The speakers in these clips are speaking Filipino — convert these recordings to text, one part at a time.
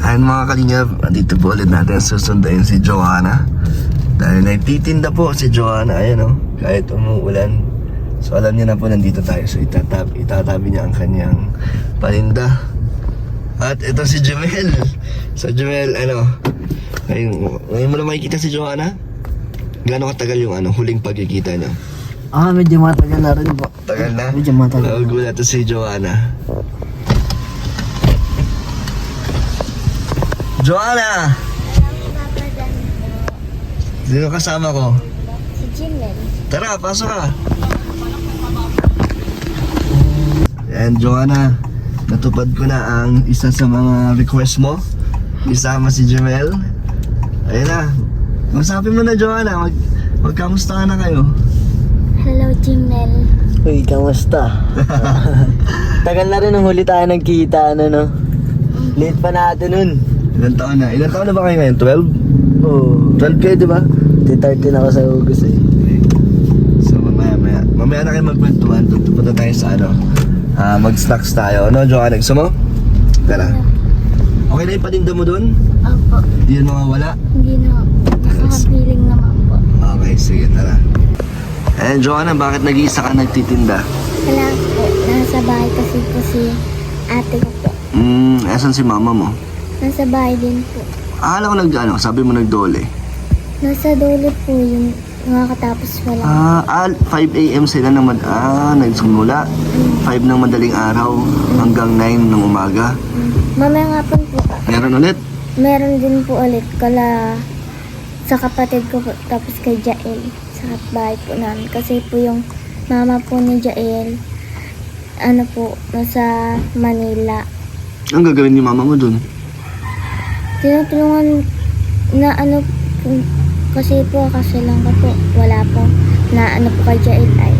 Ayun mga kalingap, dito po ulit natin susundayin si Joanna. Dahil nagtitinda po si Joanna, ayan o, kahit umuulan. So alam niya na po nandito tayo, so itatabi niya ang kanyang paninda. At ito si Jumel. So Jumel, ngayon mo na makikita si Joanna? Gano'ng katagal yung huling pagkikita niya? Medyo matagal na rin po. Tagal na? Medyo matagal. Nagulat to si Joanna. Joanna! Sino kasama ko? Si Jimel. Tara, pasok ka. Ayan, Joanna. Natupad ko na ang isa sa mga request mo. Isama si Jumel. Ayan na. Masapin mo na, Joanna. Magkamusta na kayo? Hello, Jimel. Uy, kamusta? Tagal na rin nung huli tayo nagkita, no? Late pa natin nun. Ilan taon na? Ilan taon na ba kayo ngayon? 12? Oo. 12 kayo, di ba? 13 ako sa August eh. So mamaya na kayo magkwentuhan. Punta tayo sa mag-snacks tayo. Ano, Joanna? Gusto mo? Tara. Okay na yung paninda mo dun? Opo. Hindi yun mawawala? Hindi na. Nakakapiling naman po. Okay, sige, tara. Eh, Joanna, bakit nag-iisa ka nagtitinda? Wala po. Nasa bahay kasi po si ate ko po. Asan si mama mo? Nasa bahay din po. Akala ko sabi mo nagdole. Nasa dulo po yung nakakatapos wala. 5 a.m. sila nagsimula. 5 ng madaling araw hanggang 9 ng umaga. Mamaya nga po. Meron ulit? Meron din po ulit sa kapatid ko po, tapos kay Jael sa bahay po namin. Kasi po yung mama po ni Jael, nasa Manila. Ang gagawin ni mama mo dun? Tinutulungan na kasi lang ka po, wala po, na po kay Jael ay.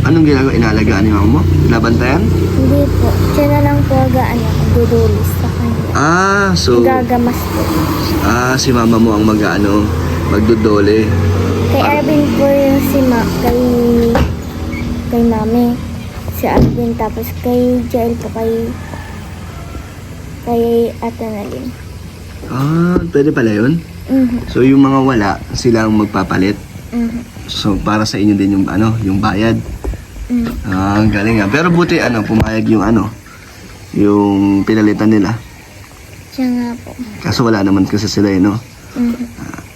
Anong ginagawa? Inalagaan ni mama mo? Nabantayan? Hindi po, siya na lang po dudulis sa kanya. So Gagamas po. si mama mo ang magdodole. Kay Arvin po yung kay mami. Si Arvin, tapos kay Jael po kay Ate Nalin. Pwede pala yun? So yung mga wala, sila ang magpapalit. So para sa inyo din yung bayad. Ang galing nga. Pero buti pumayag yung pinalitan nila. Siya nga po. Kaso wala naman kasi sila no?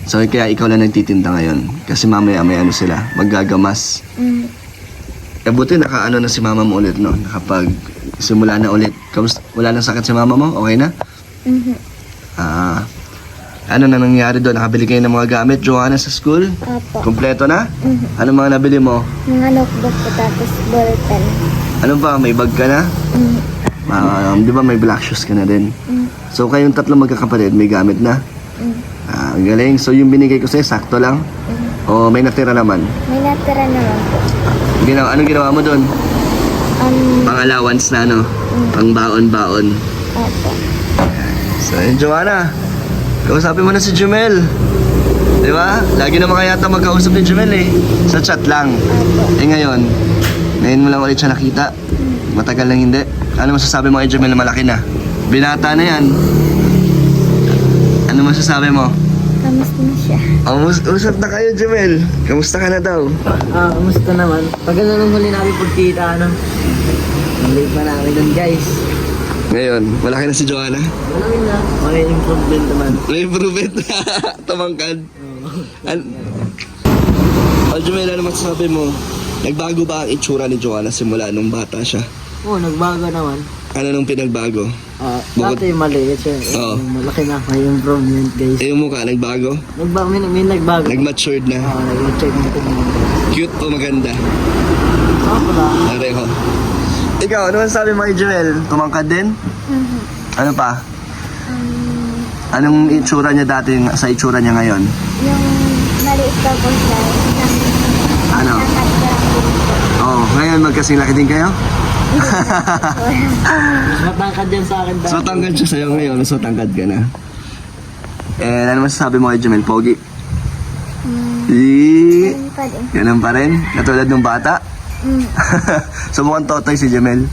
So kaya ikaw lang nagtitinda ngayon. Kasi mamaya may sila, maggagamas. Buti na si mama mo ulit, no? Nakapag simula na ulit. Wala nang sakit si mama mo? Okay na? Ano na nangyari doon? Nakabili kayo ng mga gamit, Joanna, sa school? Opo. Kompleto na? Ano mga nabili mo? Mga notebook po, tapos ballpen. Ano ba? May bag ka na? Di ba may black shoes ka na din? So kayong tatlo magkakapatid, may gamit na? Ang galing. So yung binigay ko sa'yo, sakto lang? O may natira naman? May natira naman po. Anong ginawa mo doon? Pang-allowance na pang baon-baon. Opo. So yun, Joanna, kausapin mo na si Jumel. Di ba? Lagi naman kaya yata magkausap ni Jumel sa chat lang. Ngayon mo lang ulit siya nakita. Matagal lang hindi. Ano masasabi mo kay Jumel na malaki na? Binata na yan. Ano masasabi mo? Kamusta na siya? Usap na kayo, Jumel. Kamusta ka na daw? Kamusta naman? Tagal na nung huli namin pagkita, Late pa namin dun, guys. Ngayon, malaki na si Joanna. Malaki na. May improvement naman. May improvement. Tumangkad. Jumel, ano masasabi mo? Nagbago ba ang itsura ni Joanna simula nung bata siya? Oo, nagbago naman. Ano nung pinagbago? Dati maliit siya. Malaki na. May improvement, guys. Yung mukha, nagbago? May nagbago. Nag-matured na? Nag-matured na. Cute o maganda? Pala. Pareho. Ikaw, ano masasabi mo kay Joel? Tumangkad din? Ano pa? Anong itsura niya dati sa itsura niya ngayon? Yung maliit pa po siya. Ano? Ngayon magkasing laki din kayo? Matangkad yan sa akin. So tangkad siya sa'yo ngayon, so tangkad ka na. Ano masasabi mo kay Jumel? Pogi? Ganun pa rin? Katulad ng bata? So mukhang totoy si Jumel.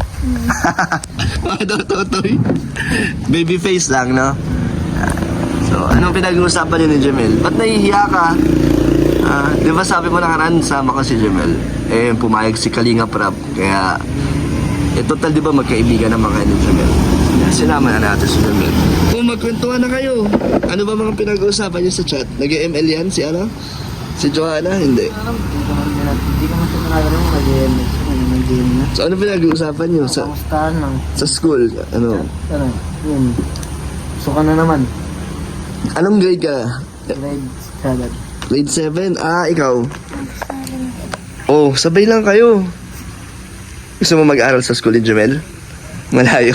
Bakit daw totoy? Baby face lang, no? So, anong pinag-uusapan niyo ni Jamel? Ba't nahihiya ka? Di ba sabi mo nakaraan, sama ka si Jamel? Eh, pumayag si Kalinga Prab. Kaya, total di ba magkaibigan naman kayo ni Jamel? Kaya sinama na natin si Jamel. Kung magkwentuhan na kayo, ano ba mga pinag-uusapan niyo sa chat? Nag-ML yan si ano? Si Joanna? Hindi. Hindi ko masaya nagagaling mag-game na. So, ano pinag-uusapan niyo sa Kamustahan lang. sa school? Ano? Ano? Yun. So ka na naman. Anong grade ka? Grade 7. Grade 7? Ikaw? Oh, sabay lang kayo. Gusto mo mag-aral sa school ni Jamel? Malayo.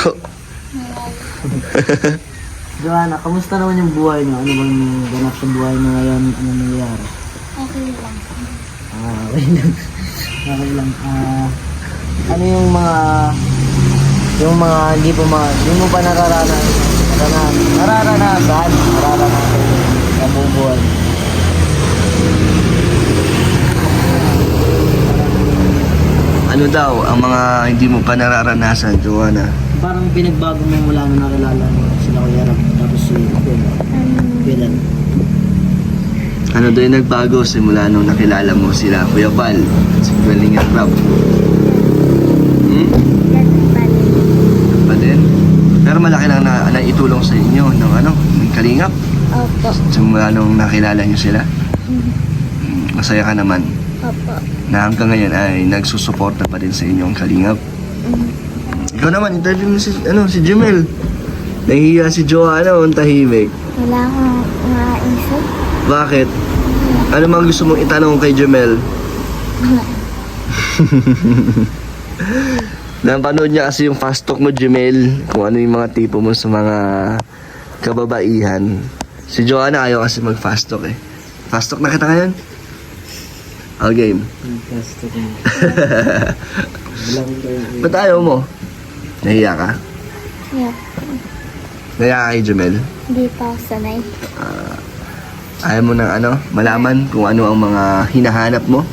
Joanna, kamusta naman yung buhay niyo? Ano bang ganap sa buhay niyo ngayon? Ano nangyayari? Okay lang. Okay lang. Okay lang. Ano yung mga hindi mo pa nararanasan sa buong buhay. Ano daw ang mga hindi mo pa nararanasan, Joanna? Parang pinagbago mo mula nung nakilala mo sila Kuya Rab, tapos si Pilan. Ano daw yung nagbago simula nung nakilala mo sila Kuya Val, si Kalinga Prab? Ganun pa rin. Pa din? Pero malaki lang na itulong sa inyo ng ng Kalingap. Opo. Simula nung nakilala niyo sila. Mhm. Masaya ka naman Opo. na hanggang ngayon ay nagsusuporta pa din sa inyong Kalingap. Mhm. Ikaw naman, interview mo si Jamel. Nahihiya si Joanna, ang tahimik. Wala akong maisip. Bakit? Ano mga gusto mong itanong kay Jamel? Napanood niya kasi yung fast talk mo, Jamel. Kung ano yung mga tipo mo sa mga kababaihan. Si Joanna ayaw kasi mag-fast talk eh. Fast talk na kita ngayon? Oh, game. Fantastic. Walang Ba't ayaw mo? Nahiya ka? Yeah. Nahiya ka kay Jamel? Hindi pa ako sanay. Ayaw mo ng malaman kung ano ang mga hinahanap mo?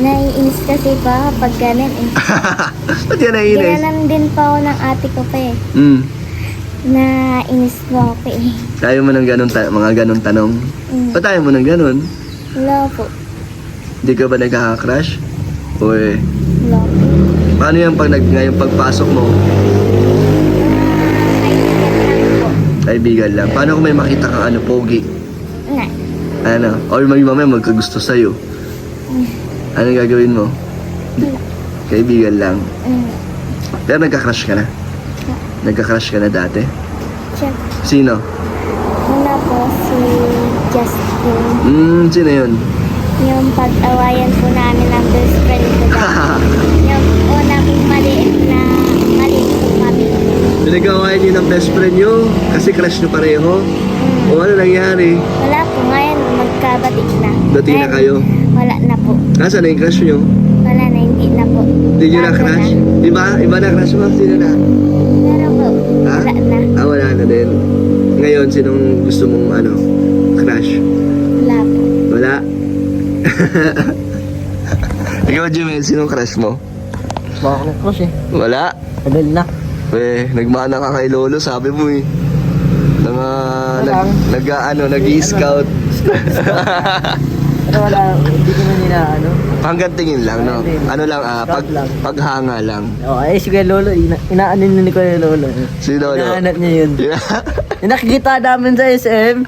Naiinis kasi pa pag ganun eh. Ba't yan naiinis? Ginanan din pa ako ng ate ko pa eh. Nainis mo ako eh. Ayaw mo ng mga ganun tanong? Ba't ayaw mo ng ganun? Wala po. Hindi ka ba nagkaka-crush? O Wala po. paano yan ngayong pagpasok mo? Kaibigan lang po. Kaibigan lang. Paano kung may makita kang pogi? Nga. Or may mamaya magkagusto sa'yo? Ano gagawin mo? Kaibigan lang. Pero nagka-crush ka na? Nagka-crush ka na dati? Check. Sino? Una po si Justin. Sino yun? Yung pag-awayan po namin ng best friend ko dati. Yung una pong maliit po kami. Pinag-awayan niyo ng best friend niyo kasi crush niyo pareho? O ano nangyari? Wala po. Ngayon magkabatik na. Dati na Ngayon, kayo? Wala na po. Nasaan na yung crush niyo? Wala na. Hindi na po. Hindi niyo na Bago crush? na. Iba? Iba na crush mo? Sino na? Pero po. Ha? Wala na. Wala na din. Ngayon, sinong gusto mong crush? Wala po. Wala? Ikaw, Jimel, sinong crush mo? Baka ko crush eh. Wala? Tagal na. Nagmana ka kay Lolo, sabi mo eh. Walang. Nag-i-scout. Pero wala, hindi ko na Hanggang tingin lang, no? Hindi. Scout lang. Paghanga lang. Sige Lolo, inaanin ni Kuya Lolo. Si Lolo. Inaanap niya yun. Yung nakikita namin sa SM.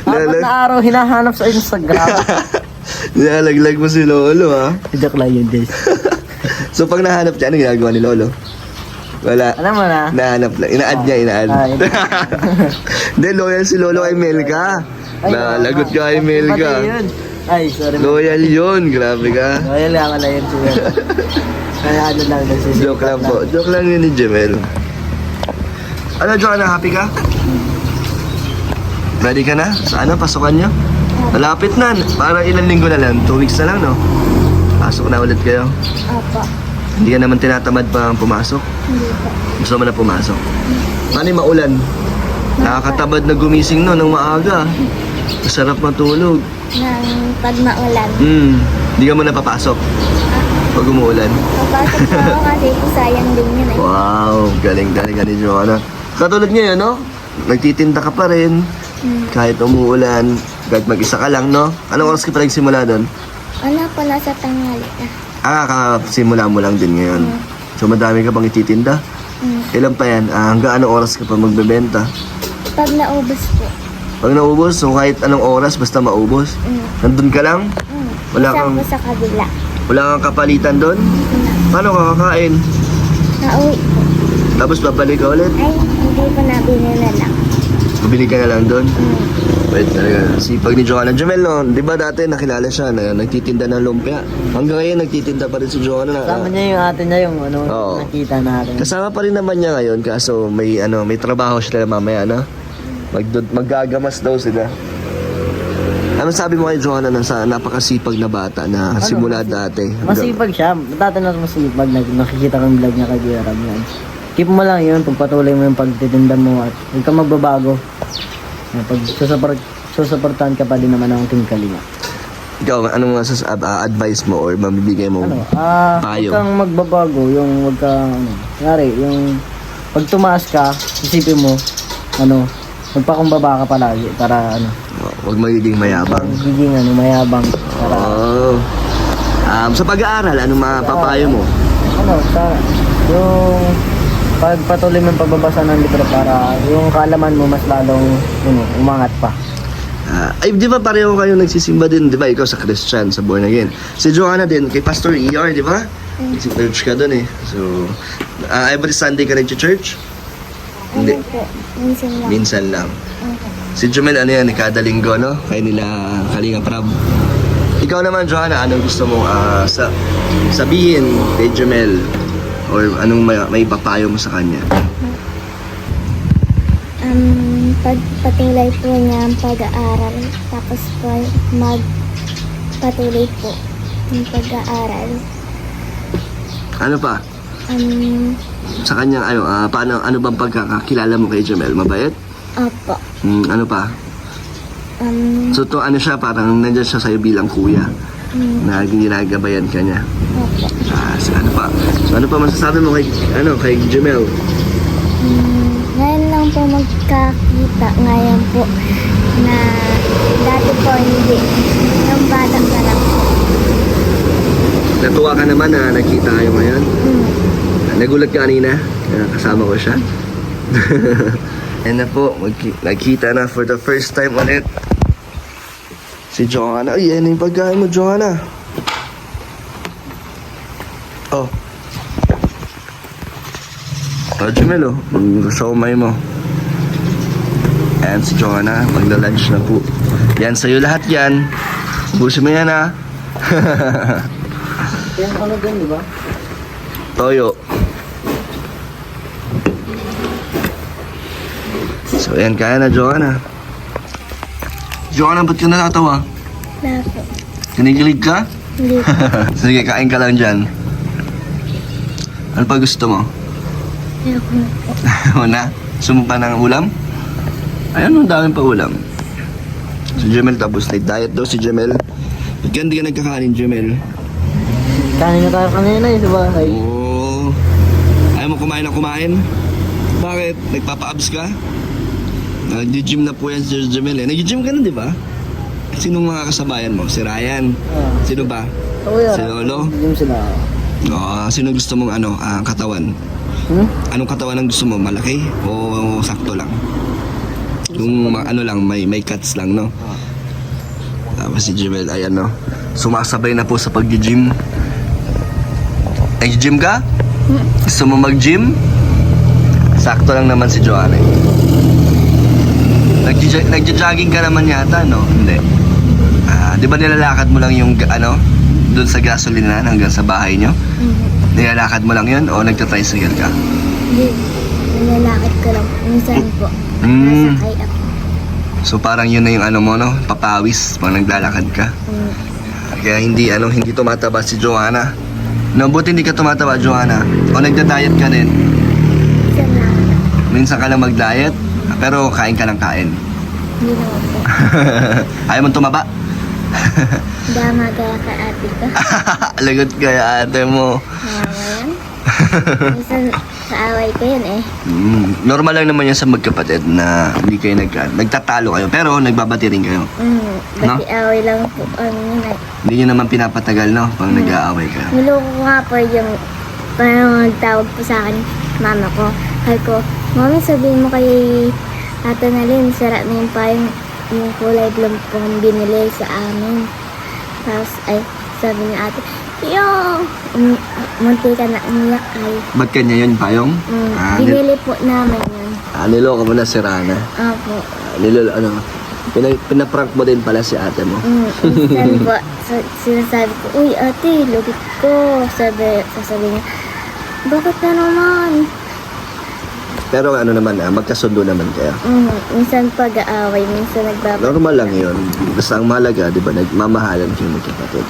Apat na araw hinahanap sa Instagram. Nilalaglag mo si Lolo, ha? Joke lang yun, guys. So, pag nahanap niya, ano ginagawa ni Lolo? Wala. Alam mo na? Nahanap lang. Ina-add niya, ina-add. Hindi, loyal si Lolo kay Melka. Lagot ka kay Melka. Yun. Ay, sorry. Loyal yun. Grabe ka. Loyal lang ala yun siya. Kaya lang nagsisip. Joke lang po. Joke lang yun ni Jamel. Ano, Joanna? Happy ka? Ready ka na? Sa pasukan niyo? Malapit na. Parang ilang linggo na lang. 2 weeks na lang, no? Pasok na ulit kayo. Opo. Hindi ka naman tinatamad pa pumasok? Hindi po. Gusto mo na pumasok? Paano yung maulan? Nakakatabad na gumising no ng maaga. Masarap matulog. Pag maulan. Hindi ka mo na papasok pag umuulan. Papasok po ako kasi po sayang din yun eh. Wow, galing ni Joanna. Katulad ngayon, no? nagtitinda ka pa rin. Kahit umuulan, kahit mag-isa ka lang, no? Anong oras ka pa nagsimula doon? Wala po, nasa tanghali na. Kakasimula mo lang din ngayon. So madami ka pang ititinda? Ilan pa yan? Hanggang anong oras ka pa magbebenta? Pag naubos po. Pag naubos, so kahit anong oras, basta maubos. Nandun ka lang? Wala Isa kang, po sa kabila. wala kang kapalitan doon? Paano ka kakain? Nauwi po. Tapos babalik ka ulit? Ay, hindi ko nabili na lang. Mabili ka na lang doon? Wait, talaga. Sipag ni Joanna. Jamel, no? Di ba dati nakilala siya na nagtitinda ng lumpia? Hanggang ngayon, nagtitinda pa rin si Joanna. Kasama niya yung ate niya yung ano, Oo. nakita natin. Kasama pa rin naman niya ngayon, kaso may trabaho sila mamaya, no? Maggagamas daw sila. Ano sabi mo kay Joanna na sa napakasipag na bata na simula dati? Masipag siya. Dati na masipag. Nakikita ko yung vlog niya kay Kuya Ram yan. Keep mo lang yun. Pagpatuloy mo yung pagtitinda mo at huwag ka magbabago. Pag susuportahan ka pa din naman ng Team Kalinga. Ikaw, anong advice mo or mabibigay mo? Huwag Payo. kang magbabago. Yung huwag ka, nangyari, yung pag tumaas ka, isipin mo, magpakumbaba ka palagi para Huwag magiging mayabang. magiging mayabang. Para, Sa pag-aaral, anong mapapayo mo? yung pagpatuloy mo yung pagbabasa ng libro para yung kaalaman mo mas lalong umangat pa. Ay, di ba pareho kayo nagsisimba din, di ba? Ikaw sa Christian, sa born again. Si Joanna din, kay Pastor ER, di ba? Si church ka doon eh. So, every Sunday ka nag-church? Hindi. Ano po, minsan lang. Minsan lang. Si Jumel, ano yan, kada linggo, no? Kaya nila Kalinga Prab. Ikaw naman, Joanna, anong gusto mong sabihin kay Jumel? Or anong may papayo mo sa kanya? Pagpatuloy po niya ang pag-aaral. Tapos po, magpatuloy po yung pag-aaral. Ano pa? Sa kanyang, ano bang pagkakakilala mo kay Jumel? Mabait? Opo. Ano pa? So to ano siya, parang nandiyan siya sa'yo bilang kuya. Na ginagabayan ka niya. Opo. So ano pa masasabi mo kay Jumel? Ngayon lang po magkakita. Ngayon po na dati po hindi. Yung bata ka lang po. Natuwa ka naman na nakita kayo ngayon? Nagulat ka kanina? Kasama ko siya? Yan na po, nagkita na for the first time ulit. Si Joanna. Ay, yan yung pagkain mo, Joanna. Oh. Jumel, siomay mo. Ayan si Joanna, magla-lunch na po. Yan, sa'yo lahat yan. Busin mo yan, ha. Yung ano dyan, di ba? Toyo. So, yan, kaya na, Joanna. Joanna, ba't ka natatawa? Wala po. Kinikilig ka? Hindi po. Sige, kain ka lang dyan. Ano pa gusto mo? Ayoko na po. Una, sumupa ng ulam? Ay, ano, daming pa ulam. Si Jemel, tapos diet daw si Jemel. Ba't ka hindi ka nagkakanin, Jemel? Kanin na tayo kanina di ba? Oo. Ayaw mo kumain na kumain? Bakit? Nagpapa-abs ka? Nag-gym na po yan si Jemel eh. Nag-gym ka na, di ba? Sinong mga kasabayan mo? Si Ryan? Sino ba? Si Lolo? Yung sila. Sino gusto mong katawan? Anong katawan ang gusto mo? Malaki? O sakto lang? Yung lang, may cuts lang, no? Tapos si Jemel, ayan, no? Sumasabay na po sa pag-gym. Nag-gym ka? Gusto mo mag-gym? Sakto lang naman si Joanna. Nagja-jogging ka naman yata, no? Hindi. Di ba nilalakad mo lang yung, doon sa gasolinahan hanggang sa bahay nyo? Nilalakad mo lang yun o nagta-tricycle ka? Hindi. Nilalakad ko lang. Minsan po. Nasakay ako. So parang yun na yung mo, no? Papawis pag naglalakad ka. Kaya hindi tumataba si Joanna. No, buti hindi ka tumataba, Joanna. O nagda-diet ka din. Minsan lang. Minsan ka lang mag-diet, pero kain ka lang kain. Hindi naman po. Ayaw mong tumaba? Dama kaya ka ate ko. Lagot kaya ate mo. Ngayon. Minsan sa away ko yun eh. Normal lang naman yan sa magkapatid na hindi kayo nagtatalo kayo. Pero nagbabati rin kayo. Bati away lang po yun eh. Hindi nyo naman pinapatagal, no? Pag nag-aaway kayo. Niloko ko nga po yung parang nagtawag po sa akin mama ko. Sabi ko, Mami, sabihin mo kay Ate Nalin, sara na yung payong yung kulay blue pong binili sa amin. Tapos, ay, sabi ni ate, yo, munti ka na umiyak ay. Ba't kanya yun, payong? Binili po namin yun. Niloko mo na si Rana. Opo. Pinaprank mo din pala si ate mo. Minsan po, sinasabi ko, uy ate, lugit ko. Sasabi niya, bakit na naman? Pero ano naman, magkasundo naman kayo. Minsan pag-aaway, minsan nagbabalik. Normal lang yun. Basta ang mahalaga, di ba, nagmamahalan kayo magkapatid.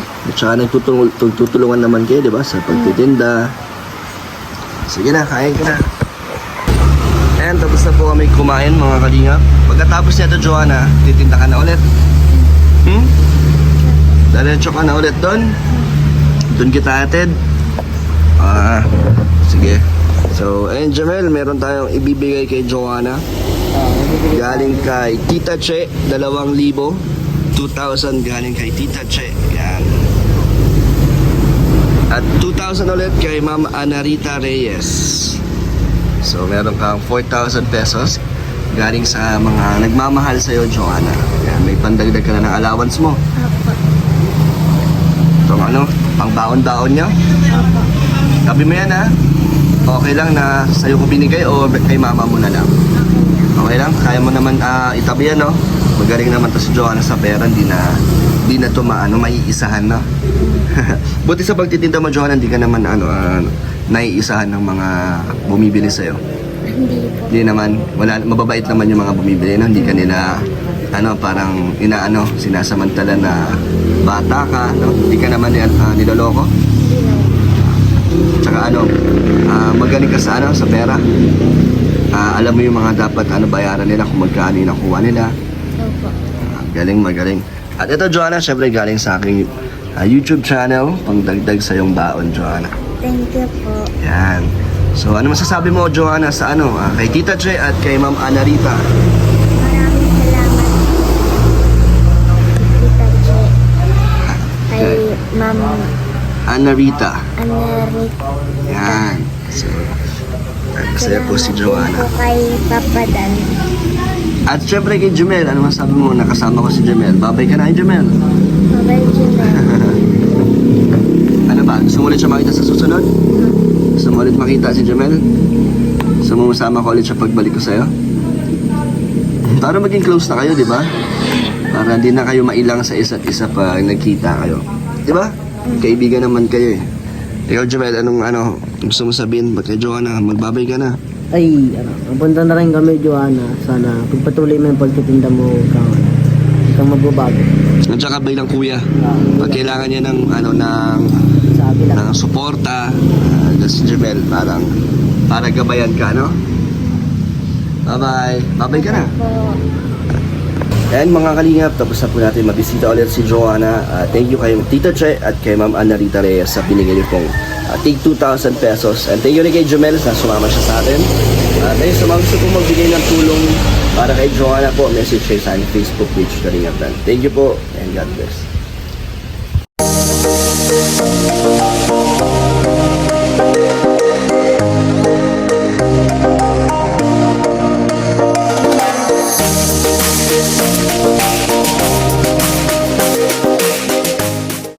At saka nagtutulungan naman kayo, di ba, sa pagtitinda. Sige na, kain ka na. Ayan, tapos na po kami kumain, mga kalinga. Pagkatapos nito, Joanna, titinda ka na ulit. Diretso ka na ulit doon. Doon kita atid. Sige. So, ayun, Jamel, meron tayong ibibigay kay Joanna. Galing kay Tita Che, 2,000. 2,000 galing kay Tita Che. Yan. At 2,000 ulit kay Ma'am Anarita Reyes. So, meron kang 4,000 pesos galing sa mga nagmamahal sa'yo, Joanna. Yan, may pandagdag ka na ng allowance mo. Opo. Itong ano, pang baon-baon niya. Opo. Sabi mo yan, ha? Okay lang na sa'yo ko binigay o kay mama mo na lang? Okay lang? Kaya mo naman itabi yan, no? Magaling naman to si Joanna sa pera, hindi na to maiisahan, no? Buti sa pagtitinda mo, Joanna, hindi ka naman naiisahan ng mga bumibili sa'yo. Hindi po. Hindi naman, mababait naman yung mga bumibili, no? Hindi ka nila, parang sinasamantala na bata ka, no? Hindi ka naman niloloko. Hindi naman. Tsaka magaling ka sa sa pera. Alam mo yung mga dapat bayaran nila kung magkano yung nakuha nila. Opo. Magaling. At ito, Joanna, syempre galing sa aking YouTube channel, pangdagdag sa iyong baon, Joanna. Thank you po. Yan. So, ano masasabi mo, Joanna, sa kay Tita Che at kay Ma'am Anarita? Maraming salamat. Tita Che. Kay Ma'am Anarita. Anarit. Yan. So, masaya po si Joanna. Po kay Papa Dan. At syempre kay Jumel, ano masasabi mo, nakasama ko si Jumel. Babay ka na kay Jumel. Mabay Jumel. Ano ba? Gusto mo ulit siya makita sa susunod? Gusto mo ulit makita si Jamel? Gusto mo masama ko ulit siya pagbalik ko sa'yo? Para maging close na kayo, di ba? Para hindi na kayo mailang sa isa't isa pag nagkita kayo. Di ba? Kaibigan naman kayo eh. Ikaw, Jamel, anong gusto mo sabihin? Ba't kay Joanna, magbabay ka na? Ay, mapunta na rin kami, Joanna. Sana pagpatuloy mo yung pagtitinda mo, kang magbabago. At saka bilang kuya, pag kailangan niya ng Sabi lang. ng suporta, si Jamel, para gabayan ka, no? Bye-bye. Bye-bye ka na. Po. And mga kalingap, tapos na po natin mabisita ulit si Joanna. Thank you kay Tita Che at kay Ma'am Anarita Reyes sa binigay niyo pong take 2,000 pesos. And thank you rin kay Jumel na sumama siya sa atin. Dahil sa mga gusto pong magbigay ng tulong para kay Joanna po, message kayo sa aming Facebook page Kalingap Dan. Thank you po and God bless.